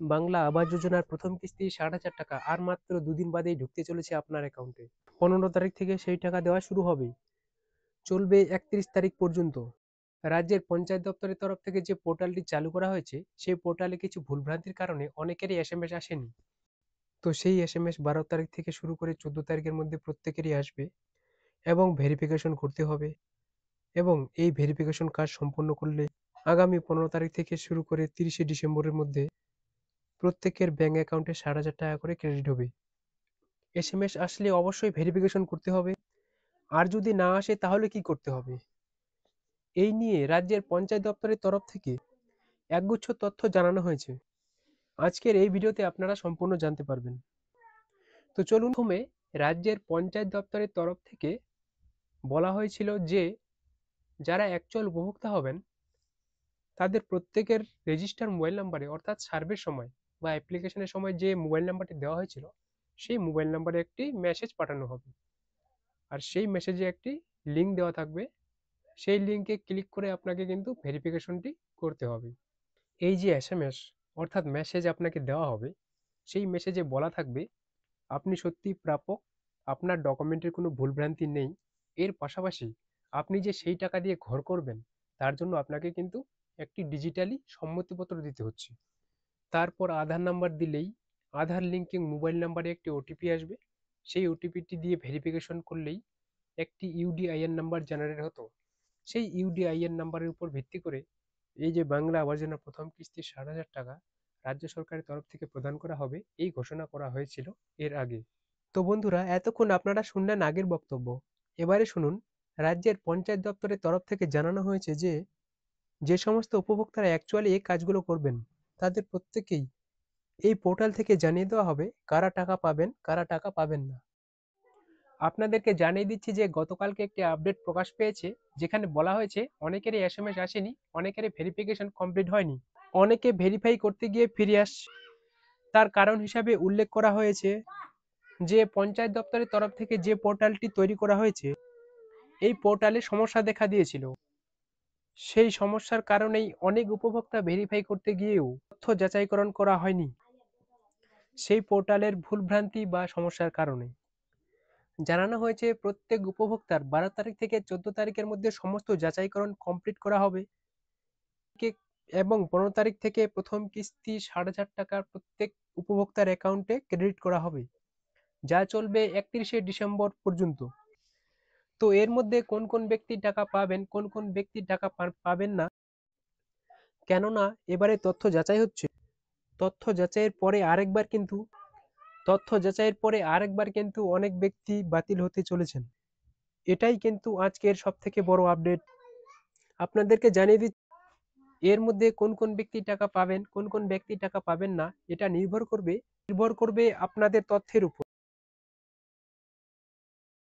বাংলা আবাস যোজনার প্রথম কিস্তি ৬০,০০০ টাকা আর মাত্র দুদিন বাদেই ঢুকতে চলেছে আপনার অ্যাকাউন্টে। ১৫ তারিখ থেকে সেই টাকা দেওয়া শুরু হবে, চলবে ৩১ তারিখ পর্যন্ত। রাজ্যের পঞ্চায়েত দপ্তরের তরফ থেকে যে পোর্টালটি চালু করা হয়েছে, সেই পোর্টালে কিছু ভুলভ্রান্তির কারণে অনেকেরই এসএমএস আসেনি। তো সেই এসএমএস ১২ তারিখ থেকে শুরু করে ১৪ তারিখের মধ্যে প্রত্যেকেরই আসবে এবং ভেরিফিকেশন করতে হবে। এবং এই ভেরিফিকেশন কাজ সম্পন্ন করলে আগামী ১৫ তারিখ থেকে শুরু করে ৩০শে ডিসেম্বরের মধ্যে প্রত্যেকের ব্যাংক অ্যাকাউন্টে ৬০,০০০ টাকা করে ক্রেডিট হবে। এসএমএস আসলে অবশ্যই ভেরিফিকেশন করতে হবে। আর যদি না আসে তাহলে কি করতে হবে? এই নিয়ে রাজ্যের পঞ্চায়েত দপ্তরের তরফ থেকে একগুচ্ছ তথ্য জানানো হয়েছে। আজকের এই ভিডিওতে আপনারা সম্পূর্ণ জানতে পারবেন। তো চলুন, প্রথমে রাজ্যের পঞ্চায়েত দপ্তরের তরফ থেকে বলা হয়েছিল যে যারা অ্যাকচুয়াল উপভোক্তা হবেন তাদের প্রত্যেকের রেজিস্টার মোবাইল নাম্বারে, অর্থাৎ সার্ভের সময় বা অ্যাপ্লিকেশনের সময় যে মোবাইল নাম্বারটি দেওয়া হয়েছিল, সেই মোবাইল নাম্বারে একটি মেসেজ পাঠানো হবে। আর সেই মেসেজে একটি লিঙ্ক দেওয়া থাকবে। সেই লিঙ্কে ক্লিক করে আপনাকে কিন্তু ভেরিফিকেশনটি করতে হবে। এই যে এসএমএস অর্থাৎ মেসেজ আপনাকে দেওয়া হবে, সেই মেসেজে বলা থাকবে আপনি সত্যিই প্রাপক, আপনার ডকুমেন্টের কোনো ভুলভ্রান্তি নেই। এর পাশাপাশি আপনি যে সেই টাকা দিয়ে ঘর করবেন, তার জন্য আপনাকে কিন্তু একটি ডিজিটালি সম্মতিপত্র দিতে হচ্ছে। তারপর আধার নাম্বার দিলেই আধার লিঙ্কিং মোবাইল নাম্বারে একটি ওটিপি আসবে। সেই ওটিপিটি দিয়ে ভেরিফিকেশন করলেই একটি ইউডিআইএন নাম্বার জেনারেট হতো। সেই ইউডিআইএন নাম্বারের উপর ভিত্তি করে এই যে বাংলা আবাস যোজনার প্রথম কিস্তি ৬০,০০০ টাকা রাজ্য সরকারের তরফ থেকে প্রদান করা হবে, এই ঘোষণা করা হয়েছিল এর আগে। তো বন্ধুরা, এতক্ষণ আপনারা শুনলেন আগের বক্তব্য। এবারে শুনুন, রাজ্যের পঞ্চায়েত দপ্তরের তরফ থেকে জানানো হয়েছে যে যে সমস্ত উপভোক্তারা অ্যাকচুয়ালি এই কাজগুলো করবেন, তাদের প্রত্যেকেই এই পোর্টাল থেকে জানিয়ে দেওয়া হবে কারা টাকা পাবেন, কারা টাকা পাবেন না। আপনাদেরকে জানিয়ে দিচ্ছি যে গতকালকে একটি আপডেট প্রকাশ পেয়েছে, যেখানে বলা হয়েছে অনেকেরই এসএমএস আসেনি, অনেকেরই ভেরিফিকেশন কমপ্লিট হয়নি, অনেকে ভেরিফাই করতে গিয়ে ফিরে আসছে। তার কারণ হিসাবে উল্লেখ করা হয়েছে যে পঞ্চায়েত দপ্তরের তরফ থেকে যে পোর্টালটি তৈরি করা হয়েছে, এই পোর্টালে সমস্যা দেখা দিয়েছিল। সেই সমস্যার কারণেই অনেক উপভোক্তা ভেরিফাই করতে গিয়েও তথ্য যাচাইকরণ করা হয়নি, সেই পোর্টালের ভুলভ্রান্তি বা সমস্যার কারণে। জানানো হয়েছে প্রত্যেক উপভোক্তার ১২ তারিখ থেকে ১৪ তারিখের মধ্যে সমস্ত যাচাইকরণ কমপ্লিট করা হবে এবং ১৫ তারিখ থেকে প্রথম কিস্তি ৬০,০০০ টাকা প্রত্যেক উপভোক্তার অ্যাকাউন্টে ক্রেডিট করা হবে, যা চলবে ৩১শে ডিসেম্বর পর্যন্ত। তো এর মধ্যে কোন কোন ব্যক্তি টাকা পাবেন, কোন কোন ব্যক্তি টাকা পাবেন না, কেননা এবারে তথ্য যাচাইয়ের পরে অনেক ব্যক্তি বাতিল হতে চলেছেন। এটাই কিন্তু আজকের সব থেকে বড় আপডেট। আপনাদেরকে জানিয়ে দিচ্ছি এর মধ্যে কোন কোন ব্যক্তি টাকা পাবেন, কোন কোন ব্যক্তি টাকা পাবেন না, এটা নির্ভর করবে আপনাদের তথ্যের উপর।